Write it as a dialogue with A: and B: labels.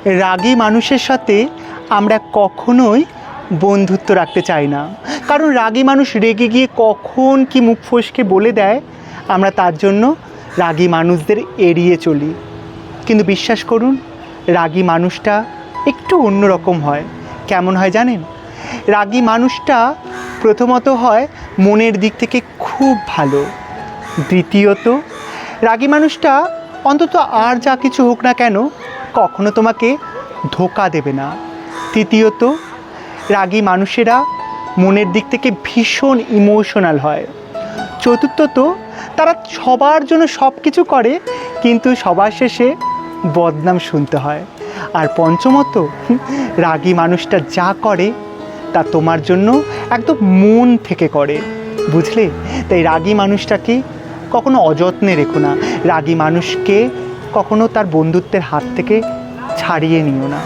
A: রাগী মানুষের সাথে আমরা কখনোই বন্ধুত্ব রাখতে চাই না, কারণ রাগী মানুষ রেগে গিয়ে কখন কি মুখ ফসকে বলে দেয়, আমরা তার জন্য রাগী মানুষদের এড়িয়ে চলি। কিন্তু বিশ্বাস করুন, রাগী মানুষটা একটু অন্যরকম হয়। কেমন হয় জানেন? রাগী মানুষটা প্রথমত হয় মনের দিক থেকে খুব ভালো। দ্বিতীয়ত, রাগী মানুষটা অন্তত আর যা কিছু হোক না কেন কখনো তোমাকে ধোঁকা দেবে না। তৃতীয়ত, রাগী মানুষেরা মনের দিক থেকে ভীষণ ইমোশনাল হয়। চতুর্থত, তারা সবার জন্য সব কিছু করে, কিন্তু সবার শেষে বদনাম শুনতে হয়। আর পঞ্চমত, রাগী মানুষটা যা করে তা তোমার জন্য একদম মন থেকে করে, বুঝলে? তাই রাগী মানুষটাকে কখনো অযত্নে রেখো না, রাগী মানুষকে কখনো তার বন্ধুত্বের হাত থেকে ছাড়িয়ে নিও না।